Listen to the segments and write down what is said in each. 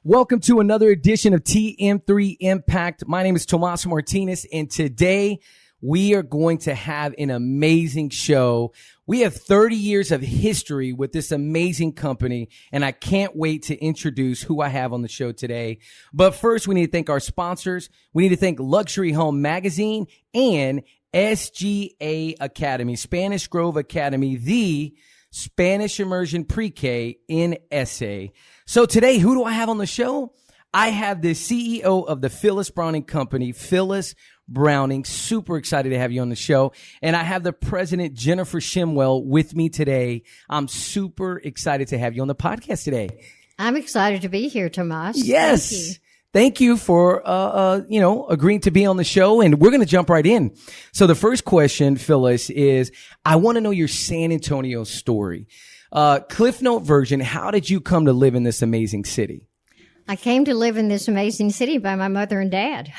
Welcome to another edition of TM3Impact. My name is Tomas Martinez, and today we are going to have an amazing show. We have 30 years of history with this amazing company, and I can't wait to introduce who I have on the show today. But first, we need to thank our sponsors. We need to thank Luxury Home Magazine and SGA Academy, Spanish Grove Academy, the Spanish Immersion Pre-K in SA. So today, who do I have on the show? I have the CEO of the Phyllis Browning Company, Phyllis Browning. Super excited to have you on the show. And I have the president, Jennifer Shemwell, with me today. I'm super excited to have you on the podcast today. I'm excited to be here, Tomas. Yes. Thank you for, agreeing to be on the show. And we're going to jump right in. So the first question, Phyllis, is I want to know your San Antonio story. Cliff Note version, how did you come to live in this amazing city? I came to live in this amazing city by my mother and dad,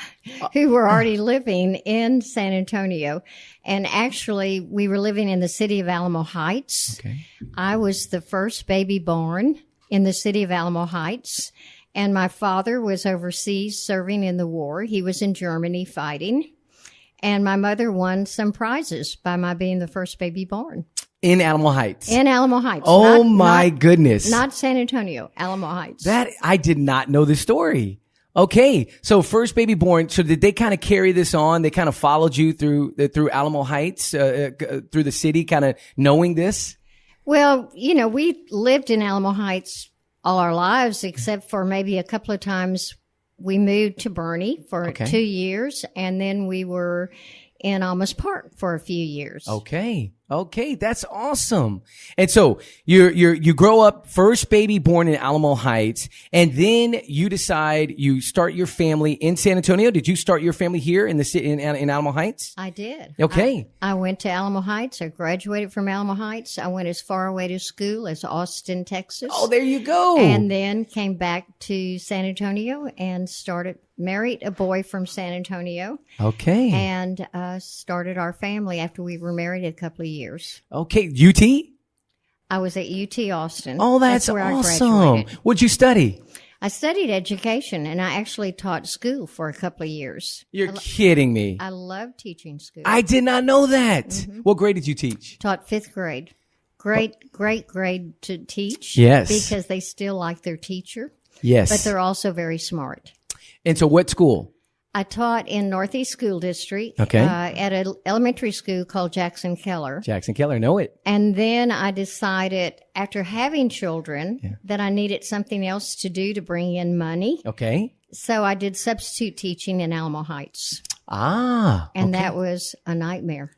who were already living in San Antonio. And actually, we were living in the city of Alamo Heights. Okay. I was the first baby born in the city of Alamo Heights. And my father was overseas serving in the war. He was in Germany fighting. And my mother won some prizes by my being the first baby born. In Alamo Heights. In Alamo Heights. Oh, my goodness. Not San Antonio, Alamo Heights. That, I did not know this story. Okay. So first baby born. So did they kind of carry this on? They kind of followed you through Alamo Heights, through the city, kind of knowing this? Well, we lived in Alamo Heights all our lives, except for maybe a couple of times we moved to Bernie for 2 years, and then we were in Almas Park for a few years. Okay. That's awesome. And so you grow up first baby born in Alamo Heights, and then you decide you start your family in San Antonio. Did you start your family here in the city in Alamo Heights? I did. Okay. I went to Alamo Heights. I graduated from Alamo Heights. I went as far away to school as Austin, Texas. Oh, there you go. And then came back to San Antonio and married a boy from San Antonio. Okay. And started our family after we were married a couple of years. Okay. UT? I was at UT Austin. Oh, that's where awesome. I graduated. What'd you study? I studied education, and I actually taught school for a couple of years. You're kidding me. I love teaching school. I did not know that. Mm-hmm. What grade did you teach? Taught fifth grade. Great grade to teach. Yes. Because they still like their teacher. Yes. But they're also very smart. And so what school? I taught in Northeast School District at an elementary school called Jackson Keller. Jackson Keller, know it. And then I decided, after having children, that I needed something else to do to bring in money. Okay. So I did substitute teaching in Alamo Heights. And that was a nightmare.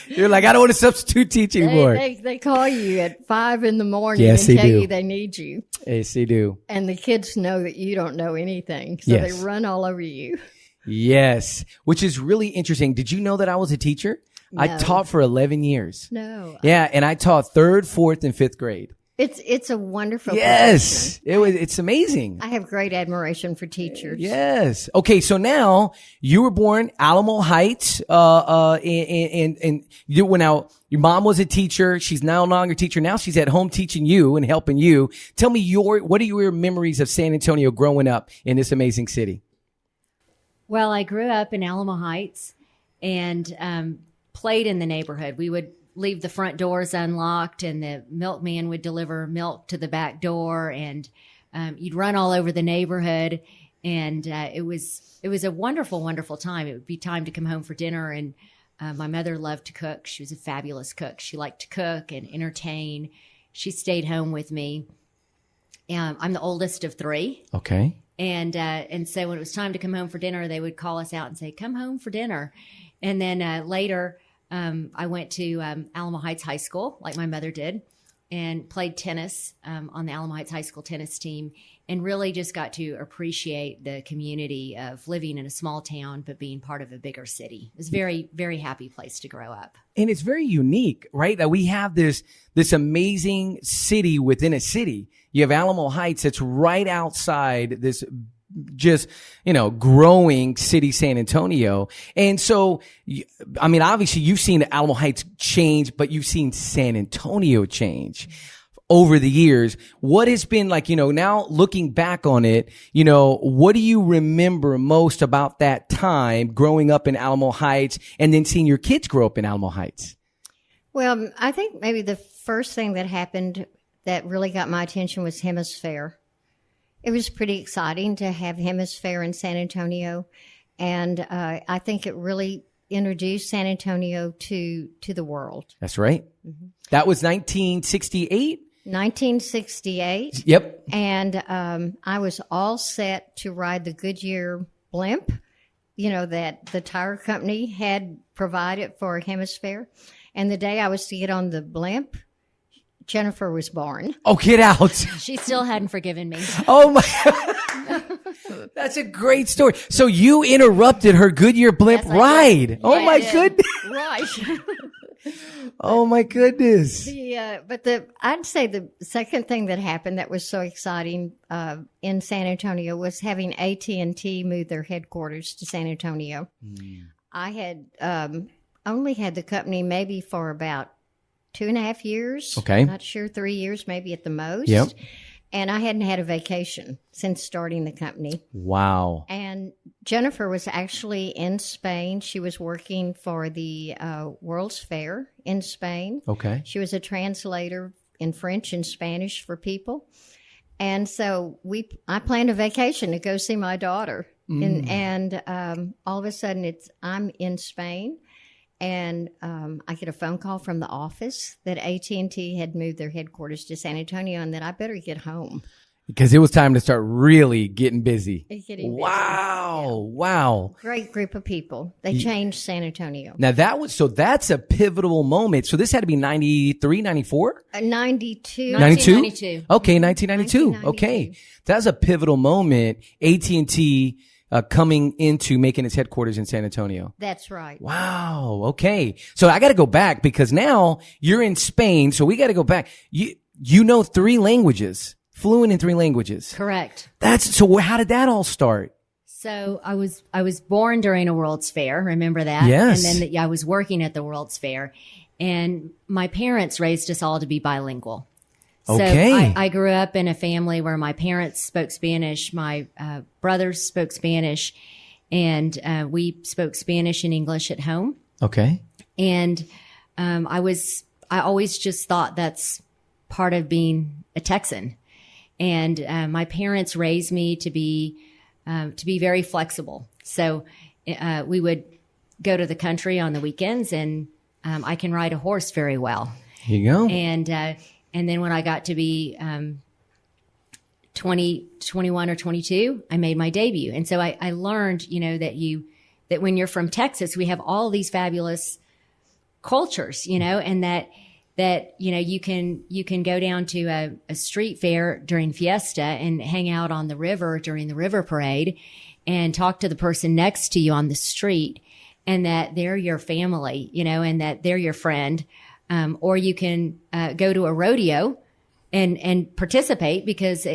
You're like, I don't want to substitute teach anymore. They call you at 5 a.m. and yes, tell you they need you. Yes, they do. And the kids know that you don't know anything. So they run all over you. Yes. Which is really interesting. Did you know that I was a teacher? No. I taught for 11 years. No. Yeah. And I taught 3rd, 4th, and 5th grade. It's a wonderful Yes. profession. It's amazing. I have great admiration for teachers. Yes. Okay. So now you were born Alamo Heights, and you went out. Your mom was a teacher. She's no longer a teacher. Now she's at home teaching you and helping you. Tell me what are your memories of San Antonio growing up in this amazing city? Well, I grew up in Alamo Heights and played in the neighborhood. We would leave the front doors unlocked, and the milkman would deliver milk to the back door, and you'd run all over the neighborhood. And it was a wonderful, wonderful time. It would be time to come home for dinner, and my mother loved to cook. She was a fabulous cook. She liked to cook and entertain. She stayed home with me. I'm the oldest of 3. Okay. And so when it was time to come home for dinner, they would call us out and say, "Come home for dinner." And then later, I went to Alamo Heights High School, like my mother did, and played tennis on the Alamo Heights High School tennis team, and really just got to appreciate the community of living in a small town but being part of a bigger city. It was a very, very happy place to grow up. And it's very unique, right? That we have this amazing city within a city. You have Alamo Heights that's right outside this just, growing city, San Antonio. And so, I mean, obviously you've seen Alamo Heights change, but you've seen San Antonio change. over the years. What has been like, now looking back on it, what do you remember most about that time growing up in Alamo Heights and then seeing your kids grow up in Alamo Heights? Well, I think maybe the first thing that happened that really got my attention was Hemisphere. It was pretty exciting to have Hemisphere in San Antonio, and I think it really introduced San Antonio to the world. That's right. Mm-hmm. That was 1968? 1968. Yep. And I was all set to ride the Goodyear blimp, that the tire company had provided for Hemisphere. And the day I was to get on the blimp, Jennifer was born. Oh, get out. She still hadn't forgiven me. Oh, my. That's a great story. So you interrupted her Goodyear blimp ride. Oh, my goodness. Right. Oh, my goodness. I'd say the second thing that happened that was so exciting in San Antonio was having AT&T move their headquarters to San Antonio. I had only had the company maybe for about 2.5 years. Okay. Not sure, 3 years maybe at the most. Yep. And I hadn't had a vacation since starting the company. Wow. And Jennifer was actually in Spain. She was working for the World's Fair in Spain. Okay. She was a translator in French and Spanish for people. And so I planned a vacation to go see my daughter. And all of a sudden I'm in Spain. And I get a phone call from the office that AT&T had moved their headquarters to San Antonio and that I better get home. Because it was time to start really getting busy. Wow. Yeah. Wow. Great group of people. They changed San Antonio. Now that's a pivotal moment. So this had to be 93, 94? 92. 1992. Okay, 1992. Okay. That's a pivotal moment. AT&T coming into making its headquarters in San Antonio. That's right. Wow. Okay. So I got to go back because now you're in Spain. So we got to go back. You know 3 languages, fluent in 3 languages. Correct. So how did that all start? So I was born during a World's Fair. Remember that? Yes. And then I was working at the World's Fair, and my parents raised us all to be bilingual. Okay. So I grew up in a family where my parents spoke Spanish, my brothers spoke Spanish, and we spoke Spanish and English at home. Okay. And I always just thought that's part of being a Texan. And my parents raised me to be very flexible. So we would go to the country on the weekends, and I can ride a horse very well. Here you go. And then when I got to be 21 or 22, I made my debut. And so I learned, that when you're from Texas, we have all these fabulous cultures, and that you can go down to a street fair during Fiesta and hang out on the river during the river parade and talk to the person next to you on the street, and that they're your family, and that they're your friend. Or you can go to a rodeo and participate, because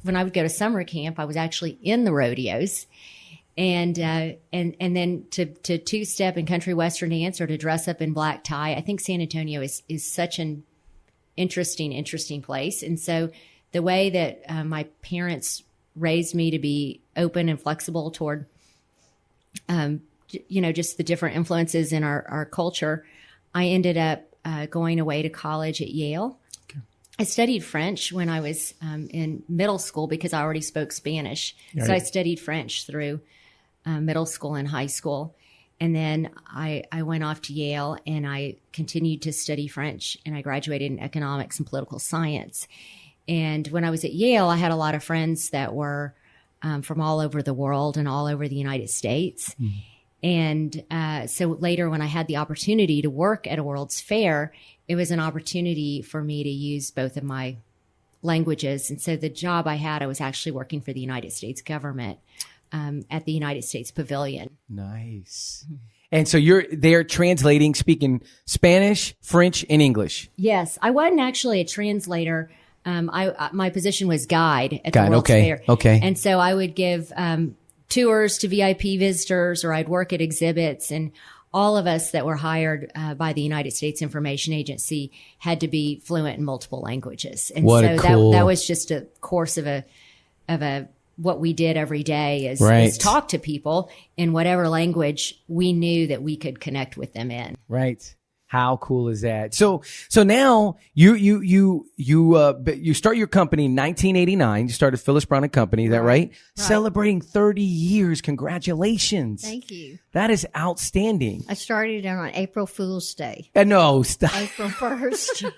when I would go to summer camp, I was actually in the rodeos, and then to two-step and country western dance or to dress up in black tie. I think San Antonio is such an interesting place, and so the way that my parents raised me to be open and flexible toward just the different influences in our culture, I ended up going away to college at Yale. Okay. I studied French when I was in middle school because I already spoke Spanish. Right. So I studied French through middle school and high school. And then I went off to Yale and I continued to study French, and I graduated in economics and political science. And when I was at Yale, I had a lot of friends that were from all over the world and all over the United States. Mm. And so later, when I had the opportunity to work at a World's Fair, it was an opportunity for me to use both of my languages. And so the job I had, I was actually working for the United States government at the United States Pavilion. Nice. And so you're there translating, speaking Spanish, French, and English. Yes. I wasn't actually a translator. My position was guide at the World's Fair. Okay. And so I would give tours to VIP visitors, or I'd work at exhibits, and all of us that were hired by the United States Information Agency had to be fluent in multiple languages. And that was just a course of what we did every day is talk to people in whatever language we knew that we could connect with them in. Right. How cool is that? So now you start your company in 1989. You started Phyllis Brown and Company. Is that right? Celebrating 30 years. Congratulations. Thank you. That is outstanding. I started on April Fool's Day. No, stop. April 1st.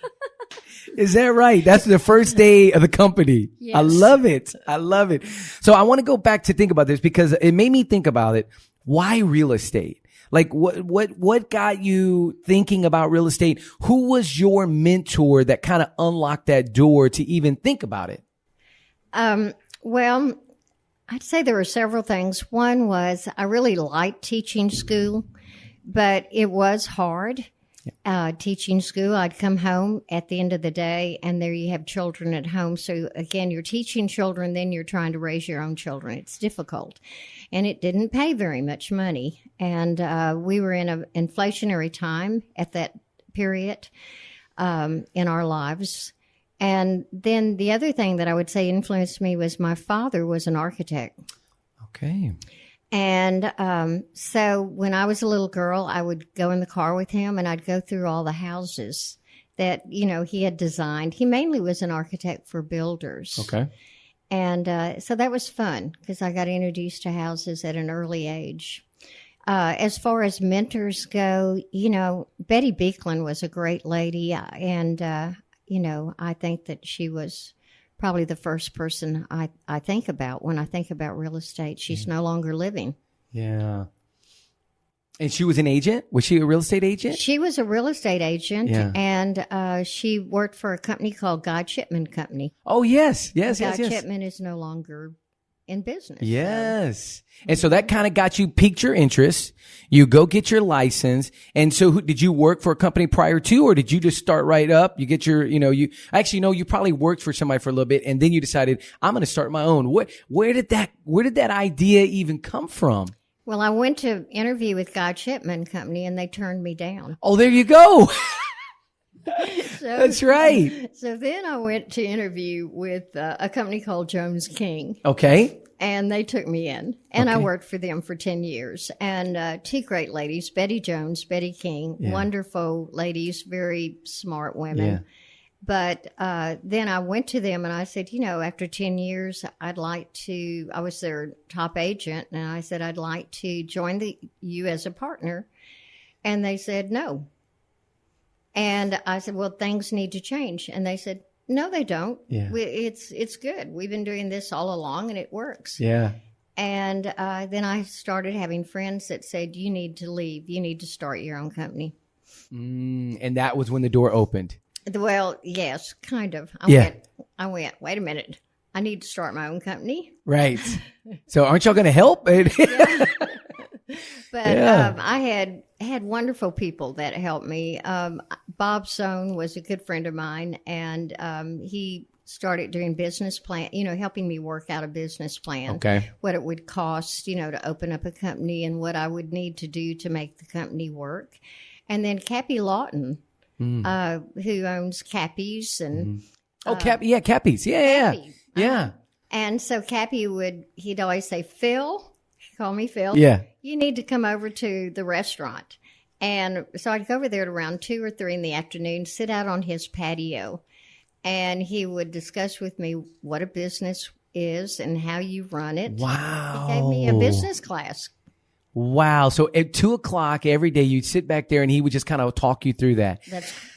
Is that right? That's the first day of the company. Yes. I love it. So I want to go back to think about this because it made me think about it. Why real estate? Like what got you thinking about real estate? Who was your mentor that kind of unlocked that door to even think about it? Well, I'd say there were several things. One was I really liked teaching school, but it was hard. Teaching school, I'd come home at the end of the day and there you have children at home. So again, you're teaching children, then you're trying to raise your own children. It's difficult. And it didn't pay very much money. And we were in an inflationary time at that period in our lives. And then the other thing that I would say influenced me was my father was an architect. Okay. And so when I was a little girl, I would go in the car with him and I'd go through all the houses that, he had designed. He mainly was an architect for builders. Okay. And so that was fun because I got introduced to houses at an early age. As far as mentors go, Betty Beekland was a great lady. And, I think that she was probably the first person I think about when I think about real estate. She's no longer living. Yeah. And she was an agent? Was she a real estate agent? She was a real estate agent, yeah. And she worked for a company called God Shipman Company. Oh, yes. God Shipman is no longer in business. Yes. So. And so that kind of got you, piqued your interest. You go get your license. And so did you work for a company prior to, or did you just start right up? You get your, you probably worked for somebody for a little bit and then you decided, I'm going to start my own. Where did that idea even come from? Well, I went to interview with God Shipman Company and they turned me down. Oh, there you go. That's right. So then I went to interview with a company called Jones King. Okay. And they took me in. And I worked for them for 10 years. And two great ladies, Betty Jones, Betty King, wonderful ladies, very smart women. Yeah. But then I went to them and I said, after 10 years, I was their top agent. And I said, I'd like to join you as a partner. And they said, no. And I said, well, things need to change. And they said, no, they don't. Yeah. It's good. We've been doing this all along and it works. Yeah. And then I started having friends that said, you need to leave. You need to start your own company. And that was when the door opened. Well, yes, kind of. I went, wait a minute. I need to start my own company. Right. So aren't y'all going to help? Yeah. But I had wonderful people that helped me. Bob Sohn was a good friend of mine, and he started doing business plan, helping me work out a business plan. Okay. What it would cost, to open up a company and what I would need to do to make the company work. And then Cappy Lawton, who owns Cappy's and Cappy's. Yeah. Cappy. Yeah. And so Cappy he'd always say, Phil, call me Phil. Yeah. You need to come over to the restaurant. And so I'd go over there at around 2 or 3 in the afternoon, sit out on his patio, and he would discuss with me what a business is and how you run it. Wow. He gave me a business class. Wow. So at 2:00 every day, you'd sit back there and he would just kind of talk you through that.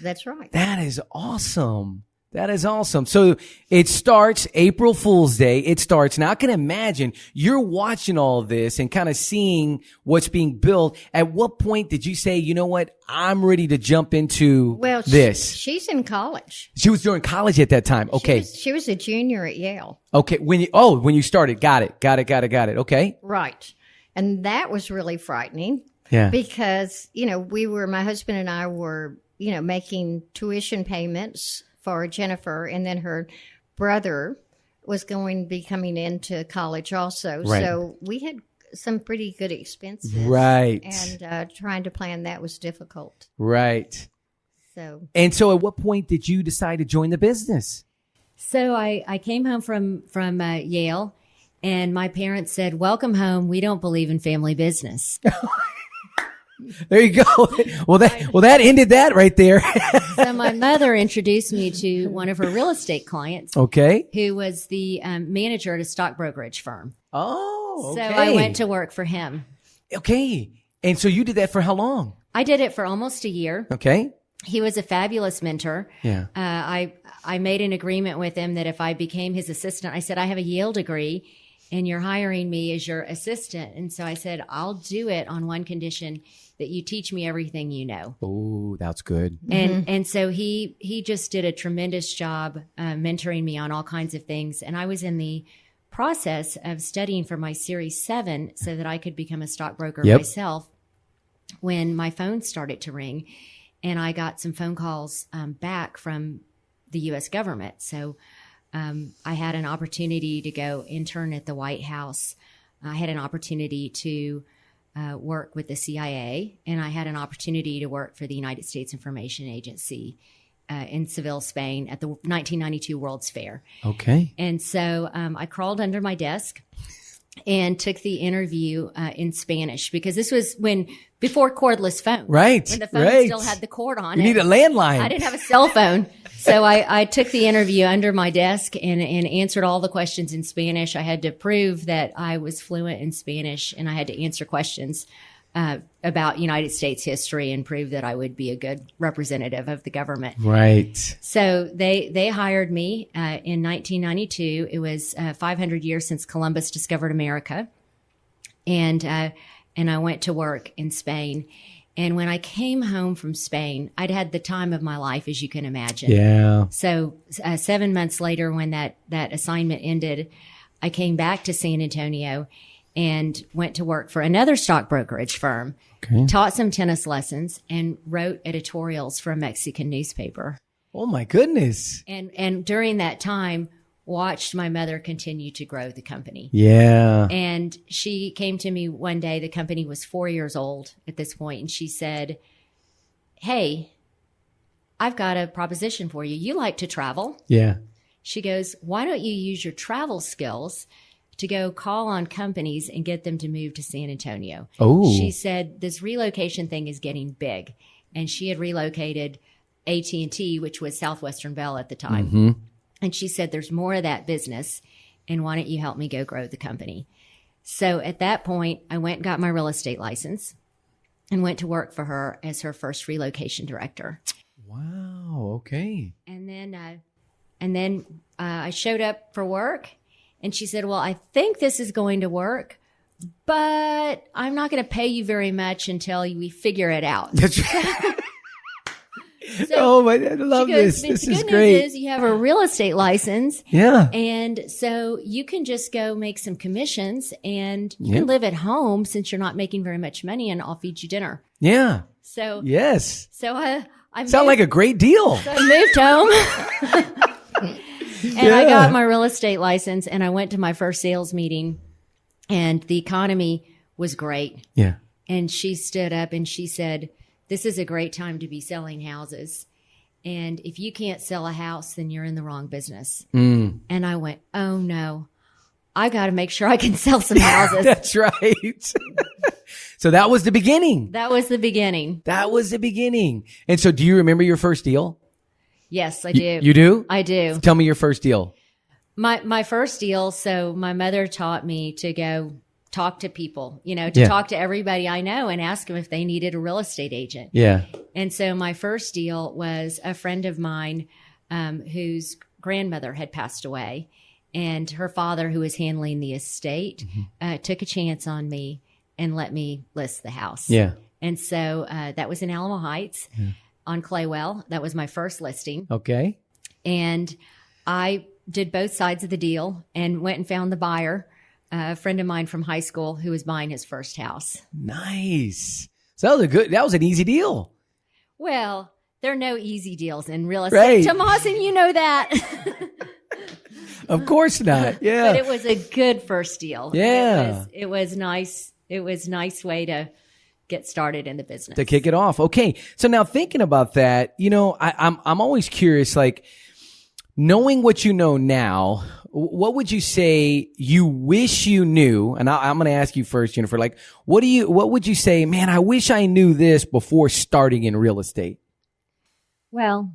That's right. That is awesome. So it starts April Fool's Day. Now I can imagine you're watching all of this and kind of seeing what's being built. At what point did you say, you know what? I'm ready to jump into this. She's in college. She was doing college at that time. Okay. She was a junior at Yale. Okay. When you started. Got it. Okay. Right. And that was really frightening. Yeah. Because, my husband and I were, making tuition payments for Jennifer, and then her brother was going to be coming into college also. Right. So we had some pretty good expenses. Right. And trying to plan that was difficult. Right. So at what point did you decide to join the business? So I came home from Yale, and my parents said, "Welcome home. We don't believe in family business." There you go. Well, that ended that right there. So my mother introduced me to one of her real estate clients, Okay. who was the manager at a stock brokerage firm. Oh, okay. So I went to work for him. Okay. And so you did that for how long? I did it for almost a year. Okay. He was a fabulous mentor. Yeah. I made an agreement with him that if I became his assistant, I said, "I have a Yale degree and you're hiring me as your assistant." And so I said, "I'll do it on one condition, that you teach me everything you know." Oh, that's good. And so he just did a tremendous job mentoring me on all kinds of things. And I was in the process of studying for my Series 7 so that I could become a stockbroker myself when my phone started to ring. And I got some phone calls back from the U.S. government. So I had an opportunity to go intern at the White House. I had an opportunity to work with the CIA, and I had an opportunity to work for the United States Information Agency in Seville, Spain at the 1992 World's Fair. Okay. And so I crawled under my desk and took the interview in Spanish, because this was before cordless phone. Right. When the phone still had the cord on it. You need a landline. I didn't have a cell phone. So I took the interview under my desk and answered all the questions in Spanish. I had to prove that I was fluent in Spanish, and I had to answer questions about United States history and prove that I would be a good representative of the government. Right. So they hired me in 1992. It was 500 years since Columbus discovered America. And I went to work in Spain. And when I came home from Spain, I'd had the time of my life, as you can imagine. Yeah. So 7 months later, when that assignment ended, I came back to San Antonio and went to work for another stock brokerage firm, taught some tennis lessons, and wrote editorials for a Mexican newspaper. Oh, my goodness. And during that time, watched my mother continue to grow the company. Yeah. And she came to me one day, the company was 4 years old at this point, and she said, "Hey, I've got a proposition for you. You like to travel." Yeah. She goes, "Why don't you use your travel skills to go call on companies and get them to move to San Antonio?" Oh. She said, "This relocation thing is getting big." And she had relocated AT&T, which was Southwestern Bell at the time. Mm-hmm. And she said, "There's more of that business, and why don't you help me go grow the company?" So at that point, I went and got my real estate license and went to work for her as her first relocation director. Wow. Okay. And then I showed up for work, and she said, "Well, I think this is going to work, but I'm not going to pay you very much until we figure it out." That's right. So oh, I love she goes, this. This the is good great. news is you have a real estate license. Yeah. And so you can just go make some commissions, and you can live at home since you're not making very much money, and I'll feed you dinner. Yeah. So Yes. So I Sound like a great deal. So I moved home and I got my real estate license, and I went to my first sales meeting, and the economy was great. Yeah. And she stood up and she said, "This is a great time to be selling houses. And if you can't sell a house, then you're in the wrong business." And I went, "Oh no, I got to make sure I can sell some houses." That's right. So that was the beginning. That was the beginning. That was the beginning. And so do you remember your first deal? Yes, I do. You do? I do. Tell me your first deal. My first deal. So my mother taught me to go talk to people, to talk to everybody I know and ask them if they needed a real estate agent. Yeah. And so my first deal was a friend of mine whose grandmother had passed away, and her father, who was handling the estate, took a chance on me and let me list the house. Yeah. And so that was in Alamo Heights on Claywell. That was my first listing. Okay. And I did both sides of the deal and went and found the buyer, a friend of mine from high school who was buying his first house. Nice. So that was an easy deal. Well, there are no easy deals in real estate. Right. Tomas, and you know that. Of course not. Yeah. But it was a good first deal. Yeah. It was nice. It was a nice way to get started in the business. To kick it off. Okay. So now thinking about that, I'm always curious, like knowing what you know now, what would you say you wish you knew? And I'm going to ask you first, Jennifer, like what would you say, man, I wish I knew this before starting in real estate? Well,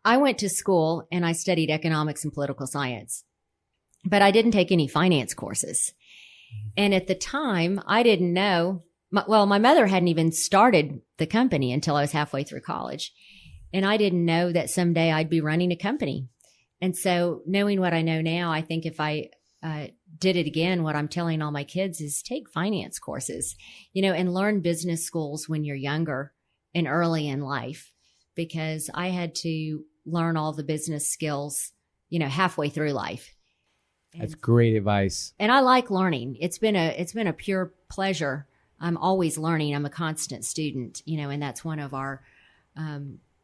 I went to school and I studied economics and political science, but I didn't take any finance courses. And at the time, I didn't know. My mother hadn't even started the company until I was halfway through college. And I didn't know that someday I'd be running a company. And so knowing what I know now, I think if I did it again, what I'm telling all my kids is take finance courses, and learn business schools when you're younger and early in life, because I had to learn all the business skills, halfway through life. That's great advice. And I like learning. It's been a pure pleasure. I'm always learning. I'm a constant student, and that's one of our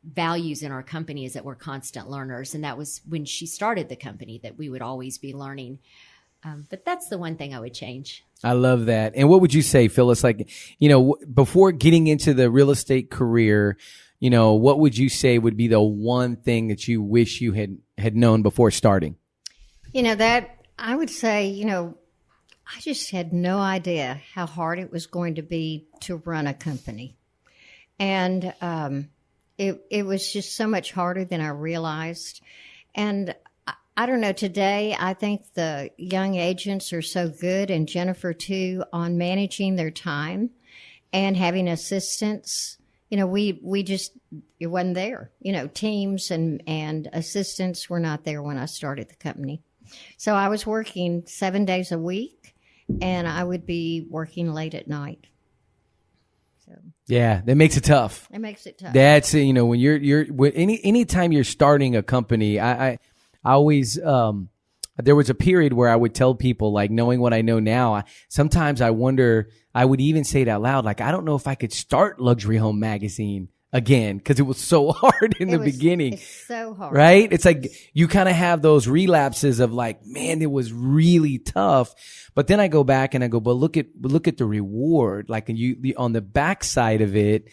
values in our company is that we're constant learners. And that was when she started the company, that we would always be learning. But that's the one thing I would change. I love that. And what would you say, Phyllis? Like, before getting into the real estate career, what would you say would be the one thing that you wish you had known before starting? That I would say, I just had no idea how hard it was going to be to run a company. And it was just so much harder than I realized. And I don't know, today I think the young agents are so good, and Jennifer too, on managing their time and having assistants. We just, it wasn't there. Teams and assistants were not there when I started the company. So I was working 7 days a week, and I would be working late at night. So yeah, that makes it tough. It makes it tough. That's when you're anytime you're starting a company, I always there was a period where I would tell people, like, knowing what I know now, sometimes I wonder, I would even say it out loud, like, I don't know if I could start Luxury Home Magazine again, because it was so hard in the beginning. It's so hard. Right? It's like you kind of have those relapses of like, man, it was really tough. But then I go back and I go, but look at the reward. Like on the backside of it,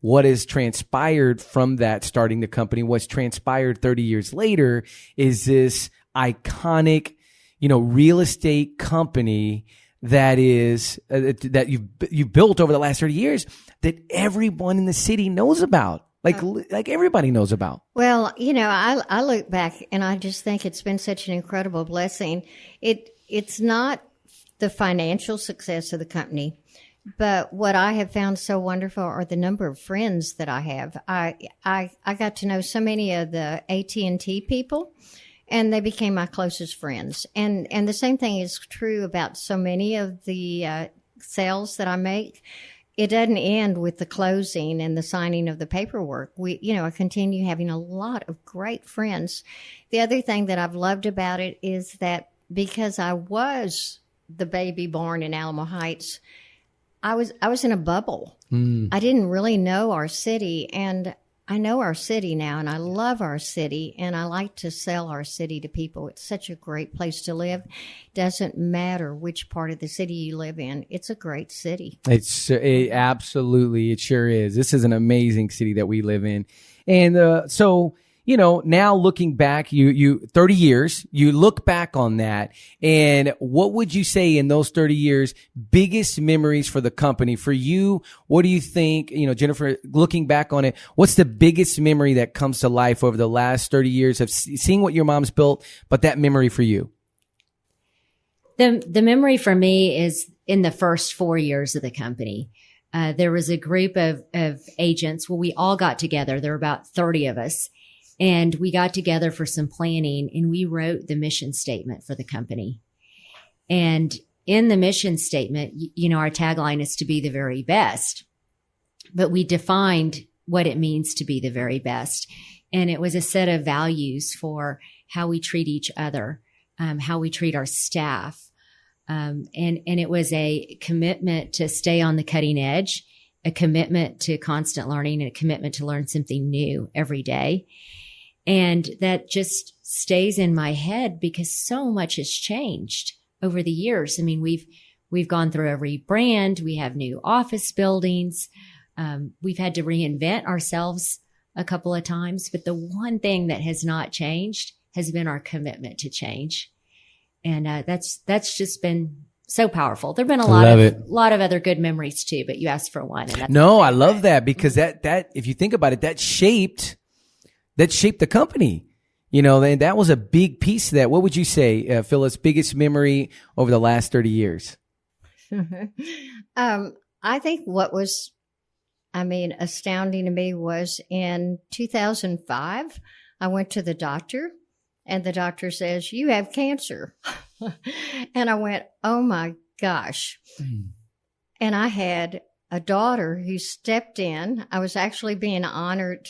what has transpired from that starting the company, what's transpired 30 years later is this iconic, real estate company that is that you've built over the last 30 years that everyone in the city knows about. Like everybody knows about. Well, I look back and I just think it's been such an incredible blessing. It's not the financial success of the company, but what I have found so wonderful are the number of friends that I have. I got to know so many of the AT&T people, and they became my closest friends. And the same thing is true about so many of the sales that I make. It doesn't end with the closing and the signing of the paperwork. I continue having a lot of great friends. The other thing that I've loved about it is that because I was the baby born in Alamo Heights, I was in a bubble. I didn't really know our city, and I know our city now, and I love our city, and I like to sell our city to people. It's such a great place to live. Doesn't matter which part of the city you live in. It's a great city. Absolutely, it sure is. This is an amazing city that we live in. And so, now looking back, you 30 years, you look back on that, and what would you say in those 30 years, biggest memories for the company? For you, what do you think, Jennifer, looking back on it, what's the biggest memory that comes to life over the last 30 years of seeing what your mom's built, but that memory for you? The memory for me is in the first 4 years of the company. There was a group of agents. Well, we all got together. There were about 30 of us. And we got together for some planning, and we wrote the mission statement for the company. And in the mission statement, our tagline is to be the very best. But we defined what it means to be the very best. And it was a set of values for how we treat each other, how we treat our staff. And it was a commitment to stay on the cutting edge, a commitment to constant learning, and a commitment to learn something new every day. And that just stays in my head because so much has changed over the years. I mean, we've gone through a rebrand. We have new office buildings. We've had to reinvent ourselves a couple of times, but the one thing that has not changed has been our commitment to change. And that's just been so powerful. There've been a lot of other good memories too, but you asked for one. And no, I love that because that if you think about it, that shaped the company. You know, and that was a big piece of that. What would you say, Phyllis, biggest memory over the last 30 years? I think what was, astounding to me was in 2005, I went to the doctor and the doctor says, "You have cancer." And I went, "Oh my gosh." And I had a daughter who stepped in. I was actually being honored,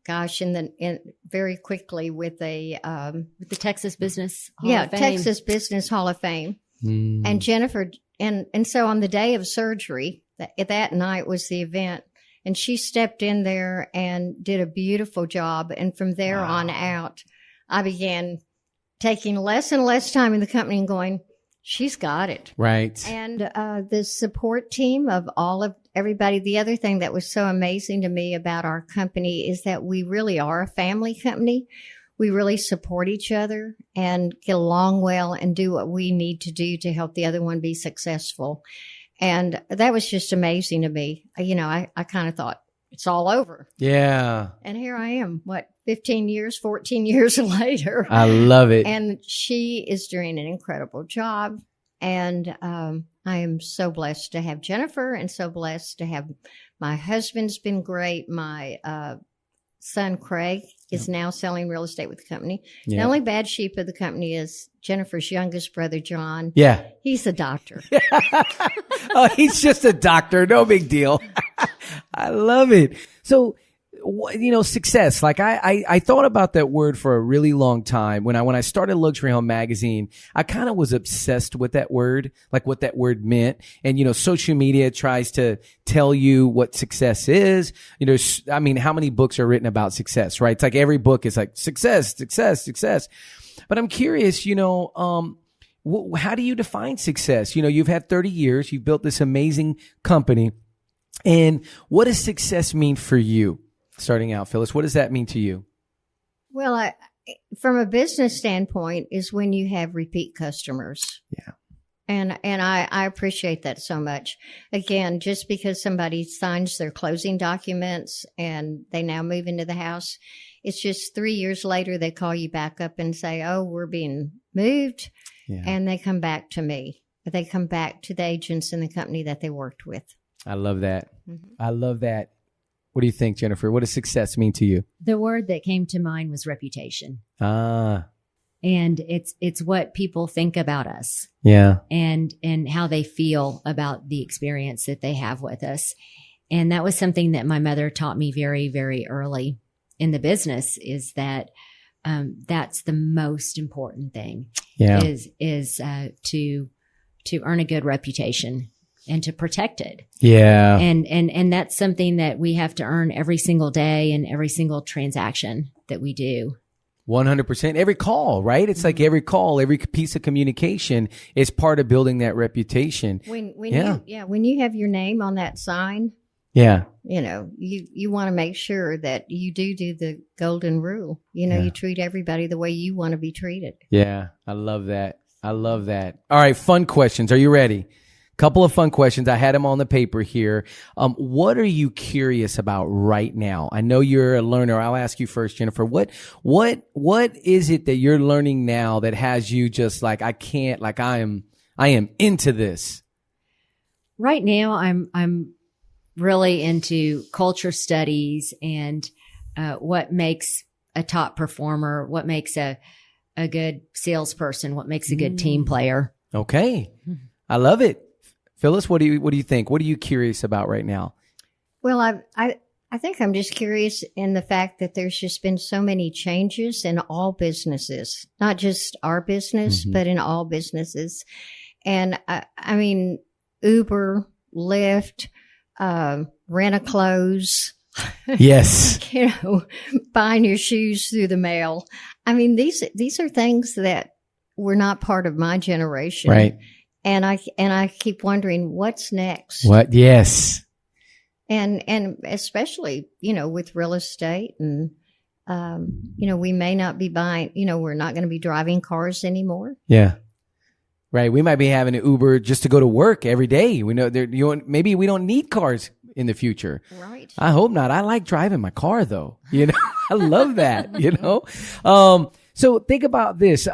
very quickly with the Texas Business Hall of Fame. Texas Business Hall of Fame. And Jennifer, and so on the day of surgery, that night was the event, and she stepped in there and did a beautiful job. And from there on out, I began taking less and less time in the company and going, she's got it. Right. And the support team of everybody. The other thing that was so amazing to me about our company is that we really are a family company. We really support each other and get along well and do what we need to do to help the other one be successful. And that was just amazing to me. You know, I kind of thought it's all over. Yeah. And here I am, 14 years later. I love it. And she is doing an incredible job. And I am so blessed to have Jennifer and so blessed to have my husband's been great. My son, Craig, is now selling real estate with the company. Yeah. The only bad sheep of the company is Jennifer's youngest brother, John. Yeah. He's a doctor. Oh, he's just a doctor. No big deal. I love it. So, you know, success. Like I thought about that word for a really long time. When I started Luxury Home Magazine, I kind of was obsessed with that word, like what that word meant. And, you know, social media tries to tell you what success is. You know, I mean, how many books are written about success, right? It's like every book is like success. But I'm curious, you know, how do you define success? You know, you've had 30 years, you've built this amazing company. And what does success mean for you? Starting out, Phyllis, what does that mean to you? Well, from a business standpoint, is when you have repeat customers. Yeah. And I appreciate that so much. Again, just because somebody signs their closing documents and they now move into the house, it's just 3 years later they call you back up and say, "Oh, we're being moved." Yeah. And they come back to me. They come back to the agents in the company that they worked with. I love that. Mm-hmm. I love that. What do you think, Jennifer? What does success mean to you? The word that came to mind was reputation. Ah. And it's what people think about us. Yeah. And how they feel about the experience that they have with us. And that was something that my mother taught me very, very early in the business, is that that's the most important thing. Yeah. Is to earn a good reputation and to protect it. Yeah. And that's something that we have to earn every single day and every single transaction that we do. 100%. Every call, right? It's like every call, every piece of communication is part of building that reputation. When you have your name on that sign, yeah, you know, you want to make sure that you do the golden rule. You know, you treat everybody the way you want to be treated. Yeah. I love that. All right. Fun questions. Are you ready? Couple of fun questions. I had them on the paper here. What are you curious about right now? I know you're a learner. I'll ask you first, Jennifer. What is it that you're learning now that has you just like, I am into this? Right now, I'm really into culture studies and what makes a top performer, what makes a good salesperson, what makes a good team player. Okay. I love it. Phyllis, what do you think? What are you curious about right now? Well, I think I'm just curious in the fact that there's just been so many changes in all businesses, not just our business, but in all businesses. And I mean, Uber, Lyft, Rent-A-Clothes, Yes. Buying your shoes through the mail. I mean, these are things that were not part of my generation. Right. And I keep wondering what's next. What? Yes. And especially, with real estate and, we may not be buying, we're not going to be driving cars anymore. Yeah. Right. We might be having an Uber just to go to work every day. We know maybe we don't need cars in the future. Right. I hope not. I like driving my car though. I love that, So think about this,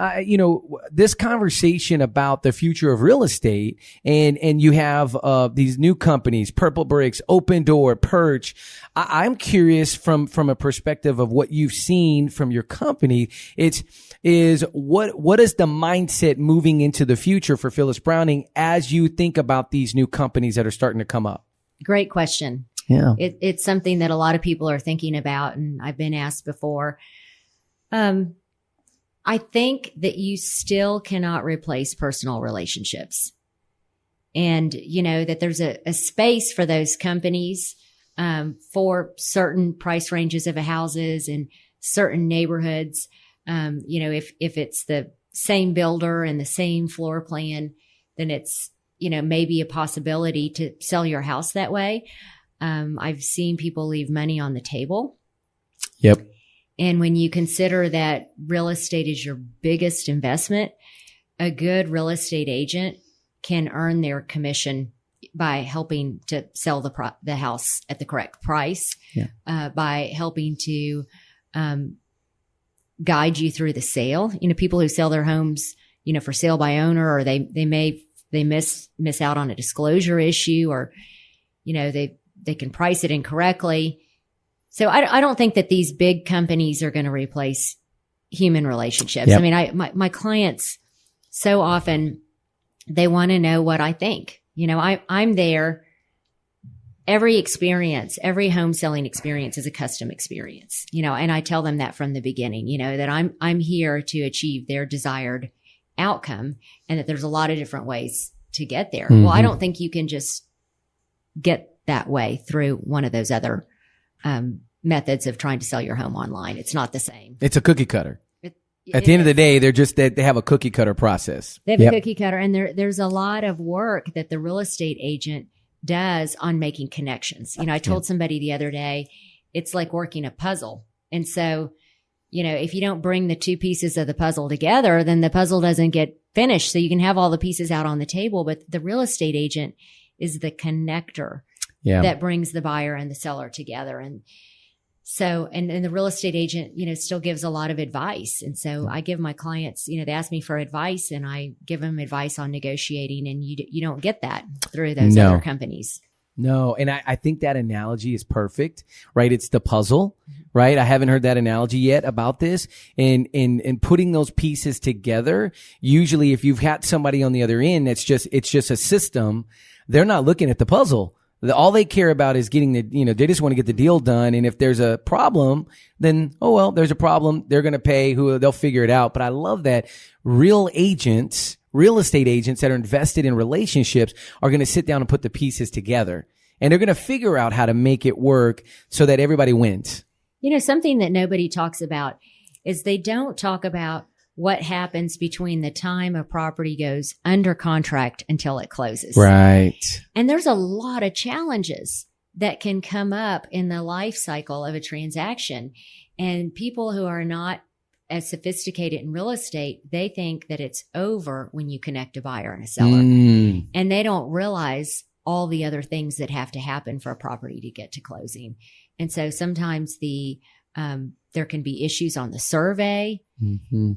this conversation about the future of real estate and you have, these new companies, Purple Bricks, Open Door, Perch. I'm curious from a perspective of what you've seen from your company. What is the mindset moving into the future for Phyllis Browning as you think about these new companies that are starting to come up? Great question. Yeah. It's something that a lot of people are thinking about, and I've been asked before. I think that you still cannot replace personal relationships. And, that there's a space for those companies for certain price ranges of houses and certain neighborhoods. If it's the same builder and the same floor plan, then it's, maybe a possibility to sell your house that way. I've seen people leave money on the table. Yep. And when you consider that real estate is your biggest investment, a good real estate agent can earn their commission by helping to sell the house at the correct price, by helping to guide you through the sale. People who sell their homes, for sale by owner, or they miss out on a disclosure issue, or they can price it incorrectly. So I don't think that these big companies are going to replace human relationships. Yep. I mean, my clients so often, they want to know what I think. I'm there. Every home selling experience is a custom experience, and I tell them that from the beginning, that I'm here to achieve their desired outcome, and that there's a lot of different ways to get there. Mm-hmm. Well, I don't think you can just get that way through one of those other methods of trying to sell your home online. It's not the same. It's a cookie cutter. At the end of the day, they have a cookie cutter process. They have a cookie cutter, and there's a lot of work that the real estate agent does on making connections. I told somebody the other day, it's like working a puzzle. And so, if you don't bring the two pieces of the puzzle together, then the puzzle doesn't get finished. So you can have all the pieces out on the table, but the real estate agent is the connector that brings the buyer and the seller together. And so, and the real estate agent, still gives a lot of advice. And so I give my clients, they ask me for advice, and I give them advice on negotiating, and you don't get that through those other companies. No. And I think that analogy is perfect, right? It's the puzzle, right? I haven't heard that analogy yet about this, and putting those pieces together. Usually if you've had somebody on the other end, it's just a system. They're not looking at the puzzle. All they care about is getting they just want to get the deal done. And if there's a problem, then, there's a problem. They're going to pay they'll figure it out. But I love that real estate agents that are invested in relationships are going to sit down and put the pieces together, and they're going to figure out how to make it work so that everybody wins. Something that nobody talks about is they don't talk about what happens between the time a property goes under contract until it closes. Right. And there's a lot of challenges that can come up in the life cycle of a transaction. And people who are not as sophisticated in real estate, they think that it's over when you connect a buyer and a seller. And they don't realize all the other things that have to happen for a property to get to closing. And so sometimes there can be issues on the survey. Mm-hmm.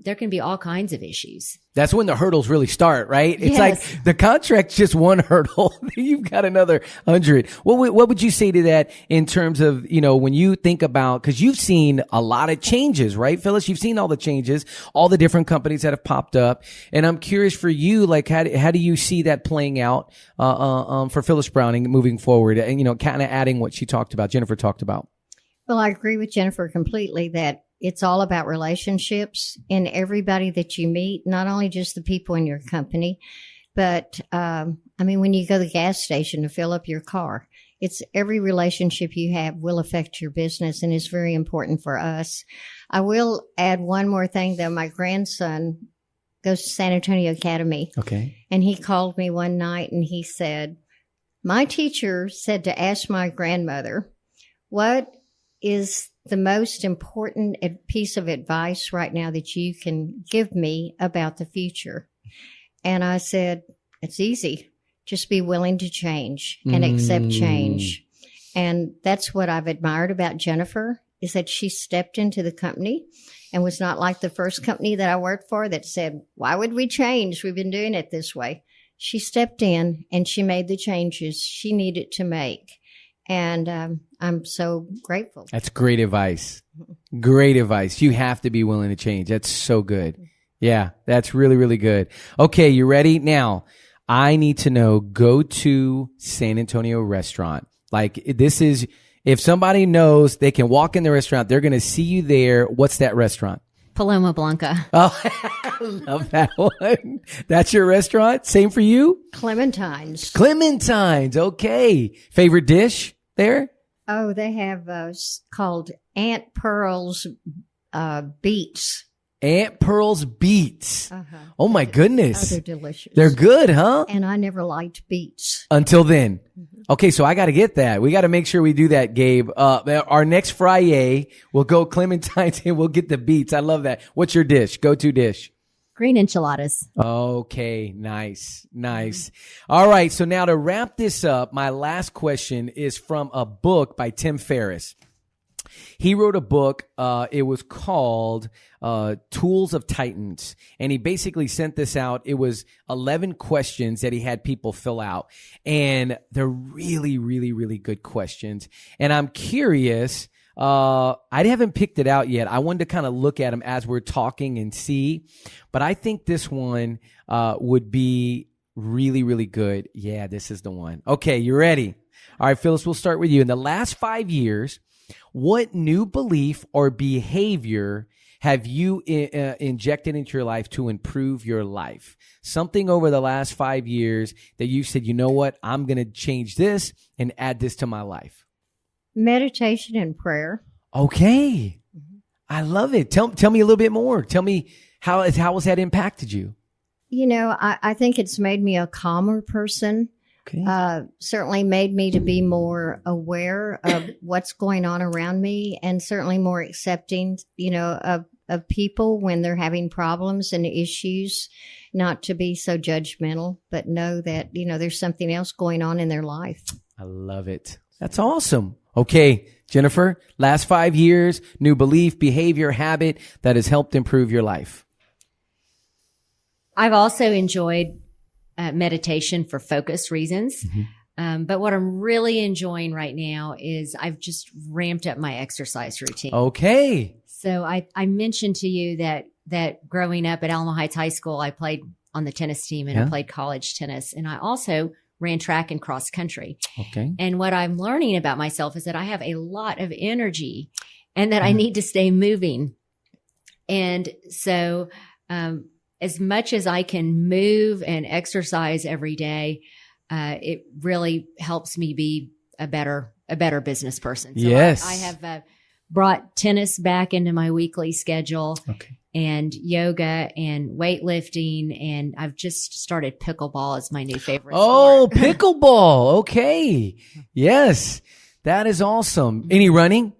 There can be all kinds of issues. That's when the hurdles really start, right? It's Yes. like the contract's just one hurdle. You've got another 100. What would you say to that in terms of, when you think about, because you've seen a lot of changes, right, Phyllis? You've seen all the changes, all the different companies that have popped up. And I'm curious for you, like, how do you see that playing out for Phyllis Browning moving forward? And, kind of adding what Jennifer talked about. Well, I agree with Jennifer completely that it's all about relationships and everybody that you meet, not only just the people in your company, but when you go to the gas station to fill up your car, It's every relationship you have will affect your business, and it's very important for us. I will add one more thing, though. My grandson goes to San Antonio Academy. Okay. And he called me one night and he said, my teacher said to ask my grandmother, what is the most important piece of advice right now that you can give me about the future? And I said, it's easy. Just be willing to change and accept change. And that's what I've admired about Jennifer, is that she stepped into the company and was not like the first company that I worked for that said, why would we change? We've been doing it this way. She stepped in and she made the changes she needed to make. And I'm so grateful. That's great advice. Great advice. You have to be willing to change. That's so good. Yeah, that's really, really good. Okay, you ready? Now, I need to know, go to San Antonio restaurant. Like, this is, if somebody knows they can walk in the restaurant, they're going to see you there. What's that restaurant? Paloma Blanca. Oh, I love that one. That's your restaurant? Same for you? Clementine's. Clementine's. Okay. Favorite dish there? Oh, they have called Aunt Pearl's beets. Aunt Pearl's beets. Uh-huh. Oh my goodness. Oh, they're delicious. They're good, huh? And I never liked beets. Until then. Okay, so I got to get that. We got to make sure we do that, Gabe. Our next Friday, we'll go Clementine's and we'll get the beets. I love that. What's your dish? Go-to dish? Green enchiladas. Okay, nice, nice. All right, so now to wrap this up, my last question is from a book by Tim Ferriss. He wrote a book. It was called Tools of Titans. And he basically sent this out. It was 11 questions that he had people fill out. And they're really, really, really good questions. And I'm curious. I haven't picked it out yet. I wanted to kind of look at them as we're talking and see. But I think this one would be really, really good. Yeah, this is the one. Okay, you ready? All right, Phyllis, we'll start with you. In the last 5 years, what new belief or behavior have you injected into your life to improve your life? Something over the last 5 years that you said, you know what, I'm going to change this and add this to my life. Meditation and prayer. Okay. I love it. Tell me a little bit more. Tell me how has that impacted you? You know, I think it's made me a calmer person. Okay. Certainly made me to be more aware of what's going on around me, and certainly more accepting, you know, of people when they're having problems and issues, not to be so judgmental, but know that, you know, there's something else going on in their life. I love it. That's awesome. Okay, Jennifer, last 5 years, new belief, behavior, habit that has helped improve your life. I've also enjoyed meditation for focus reasons. But what I'm really enjoying right now is I've just ramped up my exercise routine. Okay. So I mentioned to you that growing up at Alamo Heights High School, I played on the tennis team and I played college tennis. And I also ran track and cross country. Okay. And what I'm learning about myself is that I have a lot of energy and that I need to stay moving. And so, as much as I can move and exercise every day, it really helps me be a better business person. So yes. I have brought tennis back into my weekly schedule. Okay. And yoga and weightlifting, and I've just started pickleball as my new favorite Oh, sport. pickleball. Okay. Yes. That is awesome. Any running?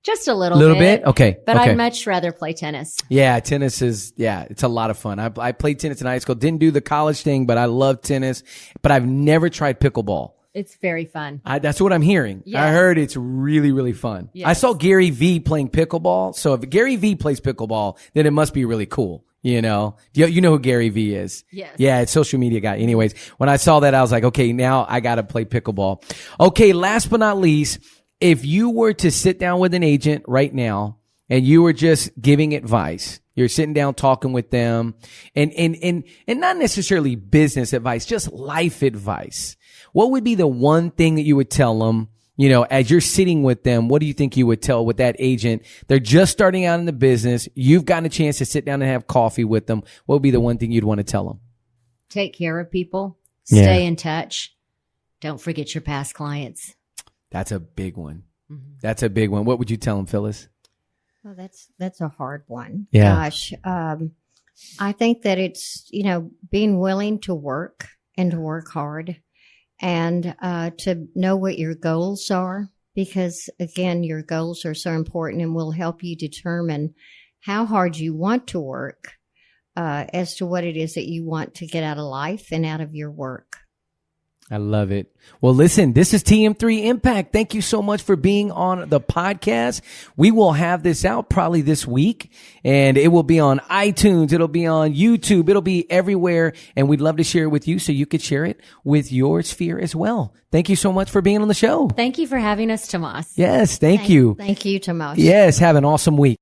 Just a little bit. Okay. But okay. I'd much rather play tennis. Yeah, tennis is, it's a lot of fun. I played tennis in high school. Didn't do the college thing, but I love tennis. But I've never tried pickleball. It's very fun. That's what I'm hearing. Yes. I heard it's really, really fun. Yes. I saw Gary Vee playing pickleball. So if Gary Vee plays pickleball, then it must be really cool. You know, you know who Gary Vee is. Yes. Yeah, it's social media guy. Anyways, when I saw that, I was like, okay, now I got to play pickleball. Okay. Last but not least, if you were to sit down with an agent right now and you were just giving advice, you're sitting down talking with them and not necessarily business advice, just life advice. What would be the one thing that you would tell them, you know, as you're sitting with them? What do you think you would tell with that agent? They're just starting out in the business. You've gotten a chance to sit down and have coffee with them. What would be the one thing you'd want to tell them? Take care of people. Yeah. Stay in touch. don't forget your past clients. That's a big one. Mm-hmm. That's a big one. What would you tell them, Phyllis? Well, that's a hard one. Yeah. Gosh, I think that it's, being willing to work and to work hard and to know what your goals are, because again, your goals are so important and will help you determine how hard you want to work as to what it is that you want to get out of life and out of your work. I love it. Well, listen, this is TM3 Impact. Thank you so much for being on the podcast. We will have this out probably this week, and it will be on iTunes. It'll be on YouTube. It'll be everywhere, and we'd love to share it with you so you could share it with your sphere as well. Thank you so much for being on the show. Thank you for having us, Tomas. Yes, thank you. Thank you, Tomas. Yes, have an awesome week.